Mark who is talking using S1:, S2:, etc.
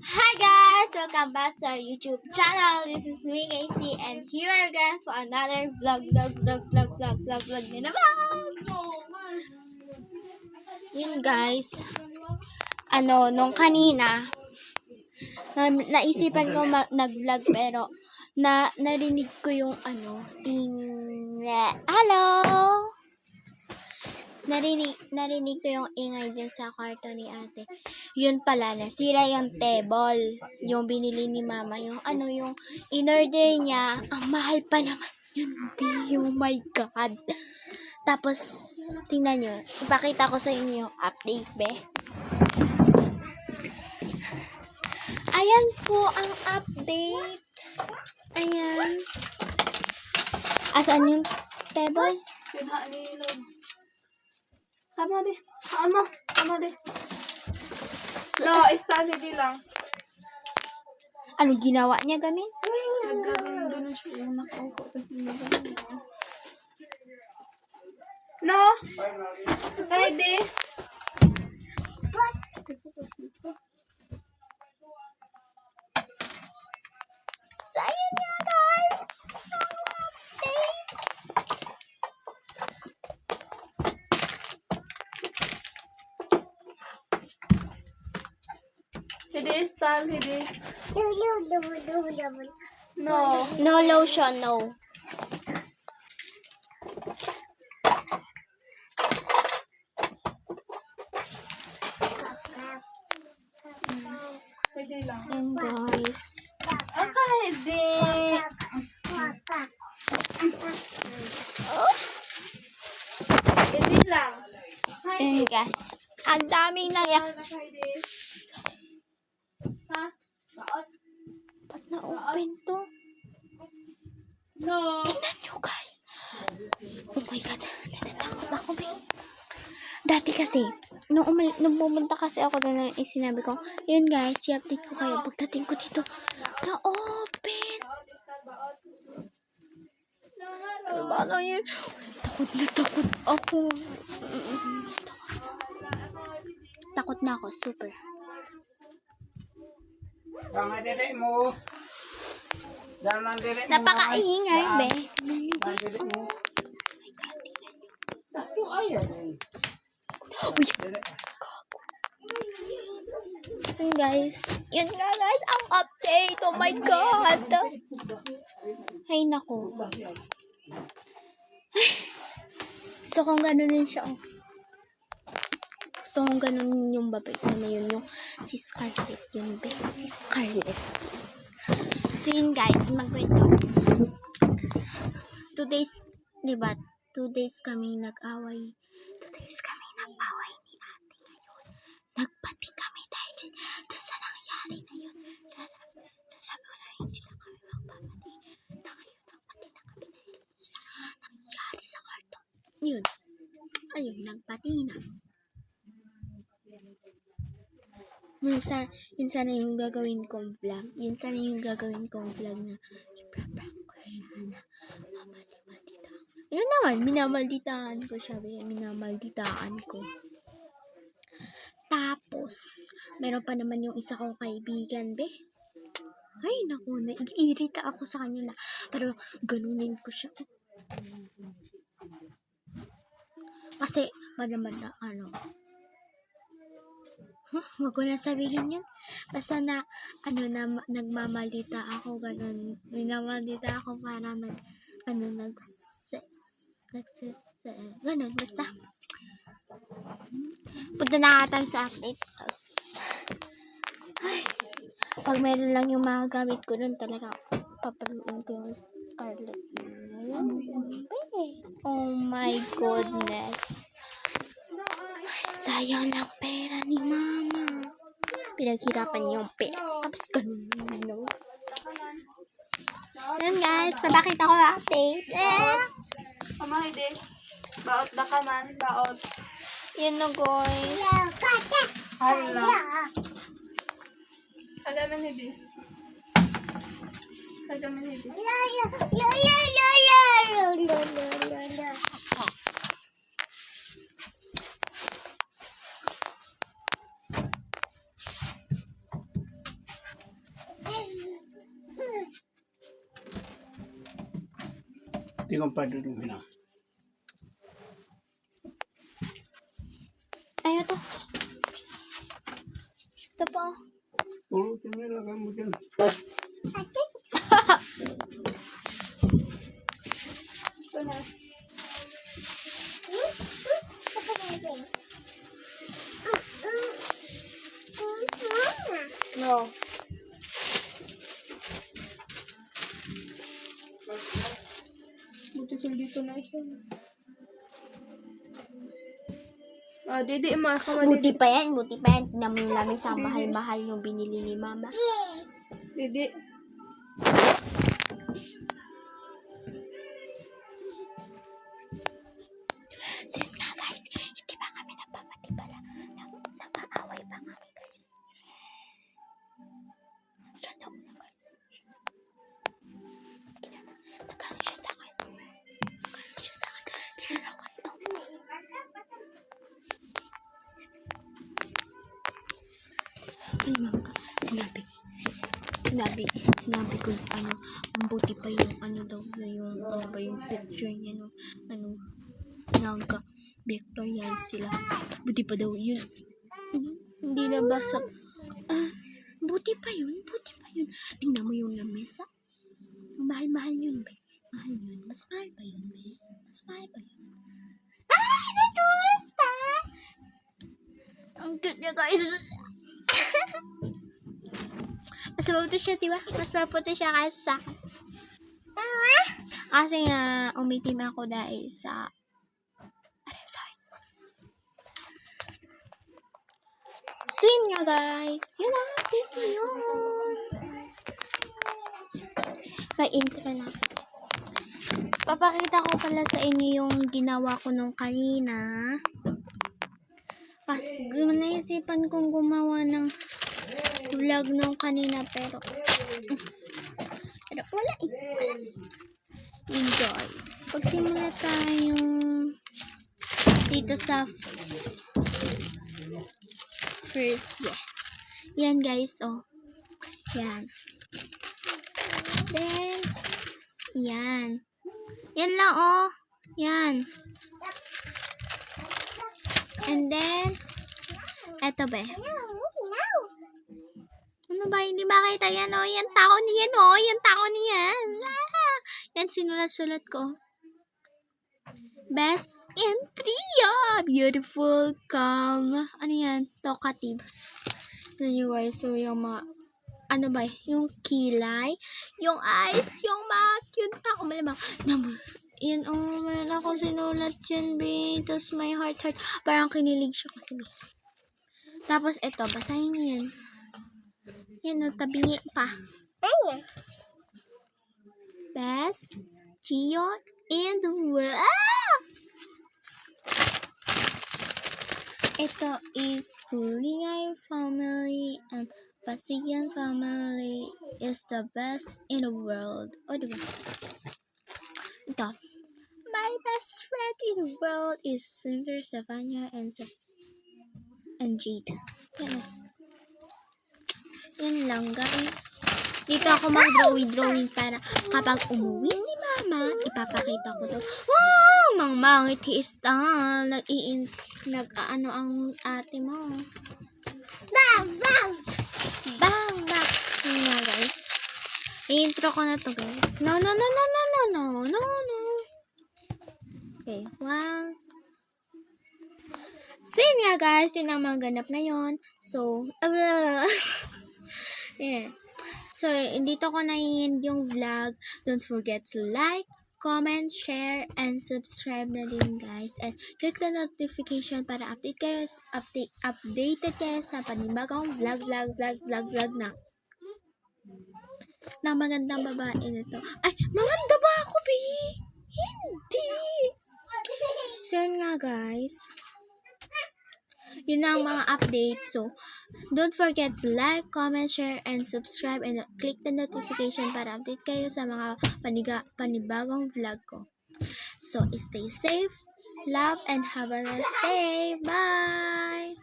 S1: Hi guys! Welcome back to our YouTube channel. This is me, Casey, and here again for another vlog na naman! Yun guys, nung kanina, naisipan ko nag-vlog pero narinig ko yung hello! Narinig ko yung ingay din sa kwarto ni ate. Yun pala, nasira yung table. Yung binili ni mama. Yung yung in-order niya. Ang mahal pa naman yun. Oh my God. Tapos, tingnan nyo. Ipakita ko sa inyo yung update, be. Ayan po ang update. Ayan. Asan yung table?
S2: Tama deh. Tama deh. No, steady lang.
S1: Ano ginawa niya, gamin?
S2: Nagagawin doon siya yung nakaupo. Tapos nagagawin. No! Ready?
S1: So, ayun nga guys. Update.
S2: Hindi, style, hindi. No.
S1: No lotion, no.
S2: Hindi lang.
S1: Ayan guys.
S2: Hindi. Hindi lang.
S1: Ayan guys. Ang daming nangyari.
S2: Ha? Baot?
S1: Ba't na-open to?
S2: No.
S1: Tingnan nyo guys. Oh my God. Natatakot ako, babe. Dati kasi, nung pumunta kasi ako doon, sinabi ko, yun guys, i-update ko kayo. Pagdating ko dito, na-open. Ano ba lang yun? Takot ako. Takot na ako, super.
S3: Jangan dedek mo. Jangan dedek mo.
S1: Napakaingay, be. Tingnan nyo guys. Oh
S3: mo.
S1: my God, tingnan nyo.
S3: Satu aja.
S1: Uy, gago. Yun guys. Yun nga guys, ang update. Oh my God. Ay, naku. Gusto kong ganunin siya. Oh. Gusto kong ganunin yung babae na yun. Yung si Scarlett. Yun, be. Si Scarlett. Yes. So yun guys, magkwento. 2 days, diba? 2 days kami nag-away. 2 days kami nag-away ni ate ngayon. Nagpati kami dahil doon sa nangyari na yun. Sabi ko na hindi na kami magpapati. Na ngayon, nagpati na kami dahil sa nangyari sa karton. Yun. Ayun, nagpati na. Yun sana yung gagawin kong vlog. Yun sana yung gagawin kong vlog na ipra-prank ko siya na mamaldita. Yun naman, minamalditahan ko siya. Minamalditahan ko. Tapos, meron pa naman yung isa kong kaibigan, be. Ay, naku, naiirita ako sa kanya na pero ganunin ko siya. Kasi, naman na wag ko na sabihin yun. Basta na, nagmamaldita ako, ganun. Minamaldita ako para ganun, basta. Punta na nga tayo sa update. Ay, pag meron lang yung mga gamit ko nun, talaga, papaluin ko yung Scarlett. Oh my goodness. Sayang lang pera ni mama. Pinaghirapan niya yung pera. Tapos ganun. Yan guys, papakita ko yung update.
S2: Tama, hindi. Baot na ka man. Baot.
S1: Yun na guys.
S2: Hala. Kagaman, hindi. Kagaman, hindi.
S3: Hindi kong paduduhin na.
S1: Ano to? Ito po.
S3: Puro tinilagay mo dyan.
S2: Ito na. No. Buti sila dito na isa. Ah, Didi,
S1: Buti pa yan, buti pa yan. Tingnan mo yung lamesa, mahal-mahal yung binili ni Mama.
S2: Didi.
S1: So yun nga guys, hindi ba kami nagpapati pala? Nag-aaway pa kami guys. Shut up na guys. Nagkano siya sa akin. Kilala ko ito. Ay mama, sinabi ko ano, ang buti pa yung ano daw, yung ano ba yung picture niya no, ano, nangka Victorian sila. Buti pa daw yun. Hindi nabasa. Buti pa yun. Tingnan mo yung lamesa. Mahal-mahal yun, be. Mahal yun. Mas mahal pa yun, be. Mas mahal pa yun. Ay, natusta! Ang cute niya, guys. Mas mabuti siya, diba? Mas mabuti siya kasi sa akin. Kasi nga, umitim ako dahil sa so yun nga guys, yun ang video yun. May intro na. Papakita ko pala sa inyo yung ginawa ko nung kanina. Kasi naisipan kong gumawa ng vlog nung kanina pero wala eh. Enjoy. Pagsimula tayo dito sa first, yeah. Yan guys, oh. Yan. Then, yan. Yan lang, oh. Yan. And then, eto ba? Ano ba? Hindi ba kita yan, oh? Yan tao niyan, oh. Yan tao niyan. Ah! Yan, sinulat-sulat ko. Best in trio. Beautiful, calm. Ano yan? Talkative. Yan yung guys. So, yung mga, ano ba? Yung kilay, yung eyes, yung mga cute na ako. Malamang. Yan, oh. Meron ako sinulat yan, be. Tapos may heart. Parang kinilig siya kasi, be. Tapos, eto. Basahin niyo yan. Yan, oh. Tabingi pa. Best trio in the world. Ah! Ito is Kulingay family and Pasiyan family is the best in the world. O, diba? Ito. My best friend in the world is Spencer, Savannah, and Jade. Yan lang, guys. Dito ako mag-drawing para kapag umuwi si Mama, ipapakita ko daw. Wow! Mang-mangit hiista. Nag-ano ang ate mo. Bang! Yun nga, guys. I-intro ko na to, guys. No. Okay, one. So, yun nga, guys. Yun ang mga ganap ngayon. So, yeah. So, dito ko na-end yung vlog. Don't forget to like, comment, share, and subscribe na din, guys. And click the notification para updated kayo sa panibagong vlog na magandang babae nito. Ay, maganda ba ako, Bi? Hindi. So, yun nga, guys. Yun ang mga updates. So, don't forget to like, comment, share, and subscribe, and click the notification para update kayo sa mga panibagong vlog ko. So, stay safe, love, and have a nice day. Bye!